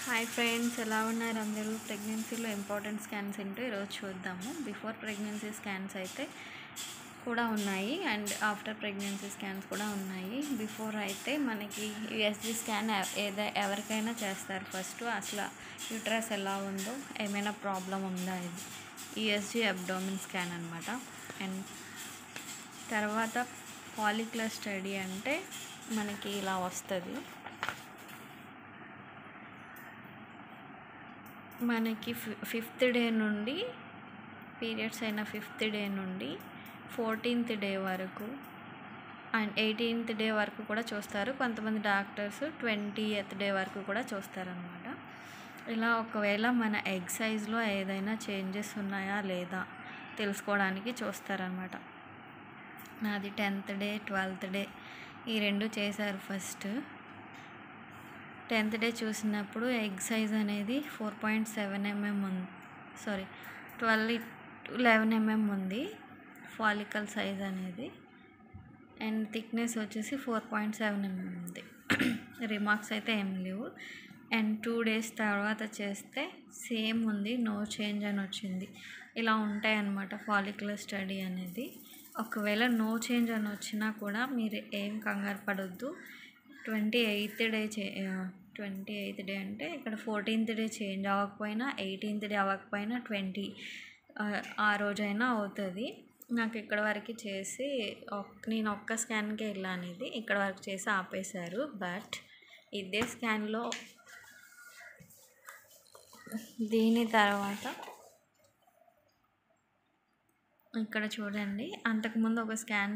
Hi friends, ఎలా ఉన్నారు అందరూ? ప్రెగ్నెన్సీలో ఇంపార్టెంట్ స్కాన్స్ ఏంటో ఈరోజు చూద్దాము. బిఫోర్ ప్రెగ్నెన్సీ స్కాన్స్ అయితే కూడా ఉన్నాయి అండ్ ఆఫ్టర్ ప్రెగ్నెన్సీ స్కాన్స్ కూడా ఉన్నాయి. బిఫోర్ అయితే మనకి యూఎస్జీ స్కాన్ ఎవరికైనా చేస్తారు. ఫస్ట్ అసలు యూట్రస్ ఎలా ఉందో, ఏమైనా ప్రాబ్లం ఉందా, ఇది యూఎస్జీ అబ్డోమిన్ స్కాన్ అనమాట. అండ్ తర్వాత ఫాలిక్యులర్ స్టడీ అంటే మనకి ఇలా వస్తుంది. మనకి ఫిఫ్త్ డే నుండి పీరియడ్స్ అయిన ఫిఫ్త్ డే నుండి 14th డే వరకు అండ్ 18th డే వరకు కూడా చూస్తారు. కొంతమంది డాక్టర్స్ 20th డే వరకు కూడా చూస్తారనమాట. ఇలా ఒకవేళ మన ఎగ్ సైజ్లో ఏదైనా చేంజెస్ ఉన్నాయా లేదా తెలుసుకోవడానికి చూస్తారనమాట. నాది 10th డే 12th డే ఈ రెండు చేశారు. ఫస్ట్ 10th డే చూసినప్పుడు ఎగ్ సైజ్ అనేది 4.7 mm ఉంది. 11 mm ఉంది ఫాలికల్ సైజ్ అనేది. అండ్ థిక్నెస్ వచ్చేసి 4.7 mm ఉంది. రిమార్క్స్ అయితే ఏం లేవు. అండ్ 2 days తర్వాత చేస్తే సేమ్ ఉంది, నో చేంజ్ అని వచ్చింది. ఇలా ఉంటాయన్నమాట ఫాలిక్యులర్ స్టడీ అనేది. ఒకవేళ నో చేంజ్ అని వచ్చినా కూడా మీరు ఏం కంగారు పడొద్దు. 28th డే అంటే ఇక్కడ 14th డే చేంజ్ అవ్వకపోయినా, 18th డే అవ్వకపోయినా 20 ఆ రోజైనా అవుతుంది. నాకు ఇక్కడ వరకు చేసి నేను ఒక్క స్కాన్కే వెళ్ళా అనేది ఇక్కడ వరకు చేసి ఆపేశారు. బట్ ఇదే స్కాన్లో దీని తర్వాత ఇక్కడ చూడండి, అంతకుముందు ఒక స్కాన్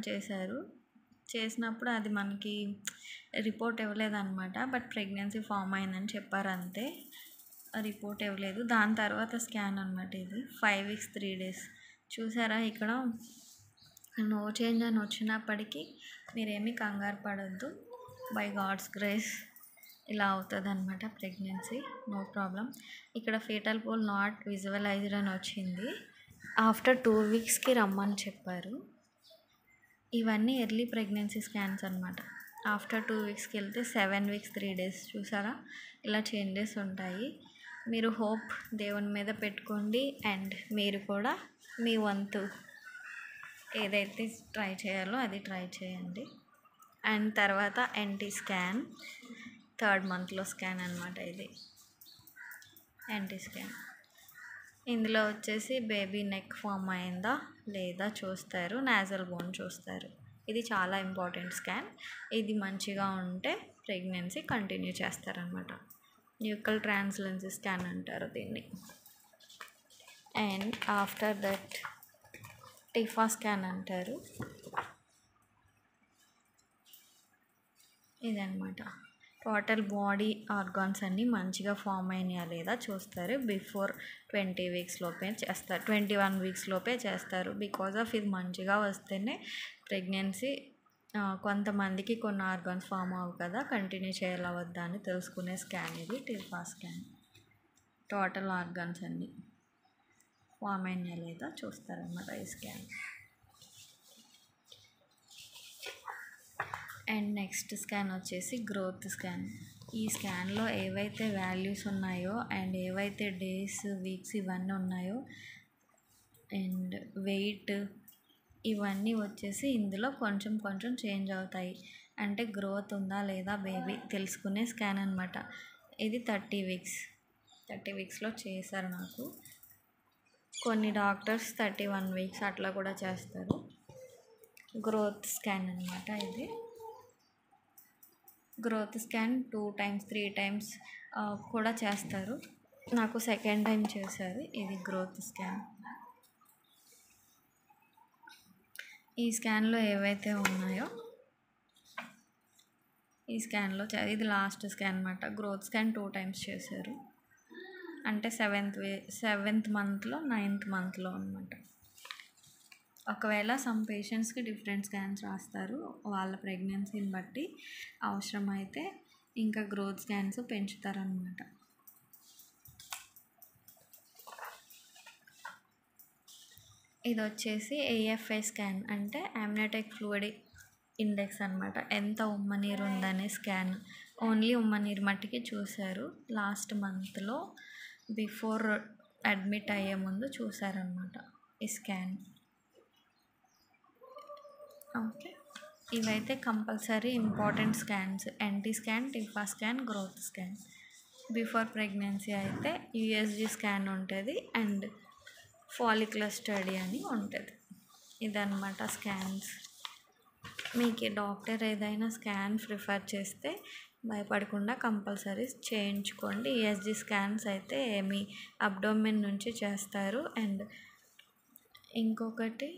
చేసినప్పుడు అది మనకి రిపోర్ట్ ఇవ్వలేదన్నమాట. బట్ ప్రెగ్నెన్సీ ఫామ్ అయిందని చెప్పారు, అంతే. రిపోర్ట్ ఇవ్వలేదు. దాని తర్వాత స్కాన్ అనమాట ఇది. 5 weeks 3 days చూసారా. ఇక్కడ నో చేంజ్ అని వచ్చినప్పటికీ మీరేమీ కంగారు పడొద్దు. బై గాడ్స్ గ్రేస్ ఇలా అవుతుంది అనమాట ప్రెగ్నెన్సీ, నో ప్రాబ్లం. ఇక్కడ ఫీటల్ పోల్ నాట్ విజువలైజ్డ్ అని వచ్చింది. ఆఫ్టర్ 2 weeksకి రమ్మని చెప్పారు. ఇవన్నీ ఎర్లీ ప్రెగ్నెన్సీ స్కాన్స్ అనమాట. ఆఫ్టర్ 2 weeksకి వెళ్తే 7 weeks 3 days చూసారా, ఇలా చేంజెస్ ఉంటాయి. మీరు హోప్ దేవుని మీద పెట్టుకోండి అండ్ మీరు కూడా మీ వంతు ఏదైతే ట్రై చేయాలో అది ట్రై చేయండి. అండ్ తర్వాత ఎన్టీ స్కాన్ 3rd monthలో స్కాన్ అనమాట. ఇది ఎన్టీ స్కాన్. ఇందులో వచ్చేసి బేబీ నెక్ ఫామ్ అయిందా లేదా చూస్తారు, నాజల్ బోన్ చూస్తారు. ఇది చాలా ఇంపార్టెంట్ స్కాన్. ఇది మంచిగా ఉంటే ప్రెగ్నెన్సీ కంటిన్యూ చేస్తారనమాట. న్యూకల్ ట్రాన్స్లెన్సీ స్కాన్ అంటారు దీన్ని. And after that TIFFA scan అంటారు. ఇదనమాట. టోటల్ బాడీ ఆర్గాన్స్ అన్నీ మంచిగా ఫామ్ అయినాయా లేదా చూస్తారు. బిఫోర్ 20 weeks లోపే చేస్తారు, 21 weeks లోపే చేస్తారు. బికాజ్ ఆఫ్ ఇది మంచిగా వస్తేనే ప్రెగ్నెన్సీ. కొంతమందికి కొన్ని ఆర్గాన్స్ ఫామ్ అవ్వవు కదా, కంటిన్యూ చేయాలా వద్దా అని తెలుసుకునే స్కాన్ ఇది టిఫా స్కాన్. టోటల్ ఆర్గాన్స్ అన్నీ ఫామ్ అయినాయా లేదా చూస్తారన్నమాట ఈ స్కాన్. అండ్ నెక్స్ట్ స్కాన్ వచ్చేసి గ్రోత్ స్కాన్. ఈ స్కాన్లో ఏవైతే వాల్యూస్ ఉన్నాయో అండ్ ఏవైతే డేస్ వీక్స్ ఇవన్నీ ఉన్నాయో అండ్ వెయిట్ ఇవన్నీ వచ్చేసి ఇందులో కొంచెం కొంచెం చేంజ్ అవుతాయి. అంటే గ్రోత్ ఉందా లేదా బేబీ తెలుసుకునే స్కాన్ అనమాట. ఇది 30 weeksలో చేశారు నాకు. కొన్ని డాక్టర్స్ 31 weeks అట్లా కూడా చేస్తారు. గ్రోత్ స్కాన్ అనమాట ఇది. గ్రోత్ స్కాన్ 2 times 3 times కూడా చేస్తారు. నాకు 2nd time చేశారు. ఇది గ్రోత్ స్కాన్. ఈ స్కాన్లో ఏవైతే ఉన్నాయో ఈ స్కాన్లో ఇది లాస్ట్ స్కాన్ అనమాట. గ్రోత్ స్కాన్ 2 times చేశారు. అంటే 7th monthలో 9th monthలో అనమాట. ఒకవేళ సమ్ పేషెంట్స్కి డిఫరెంట్ స్కాన్స్ రాస్తారు, వాళ్ళ ప్రెగ్నెన్సీని బట్టి అవసరమైతే ఇంకా గ్రోత్ స్కాన్స్ పెంచుతారనమాట. ఇది వచ్చేసి AFI స్కాన్ అంటే అమ్నియోటిక్ ఫ్లూయిడ్ ఇండెక్స్ అనమాట. ఎంత ఉమ్మ నీరు ఉందనే స్కాన్. ఓన్లీ ఉమ్మనీరు మట్టికి చూశారు. లాస్ట్ మంత్లో బిఫోర్ అడ్మిట్ అయ్యే ముందు చూసారనమాట ఈ స్కాన్. ఓకే, ఇవైతే compulsory important scans: NT scan, TIFFA scan, growth scan. Before pregnancy అయితే యూఎస్జీ స్కాన్ ఉంటుంది అండ్ ఫాలిక్యులర్ స్టడీ అని ఉంటుంది. ఇదన్నమాట స్కాన్స్. మీకు డాక్టర్ ఏదైనా స్కాన్ ప్రిఫర్ చేస్తే భయపడకుండా కంపల్సరీ చేయించుకోండి. ఈఎస్జీ స్కాన్స్ అయితే మీ అబ్డోమెన్ నుంచి చేస్తారు. అండ్ ఇంకొకటి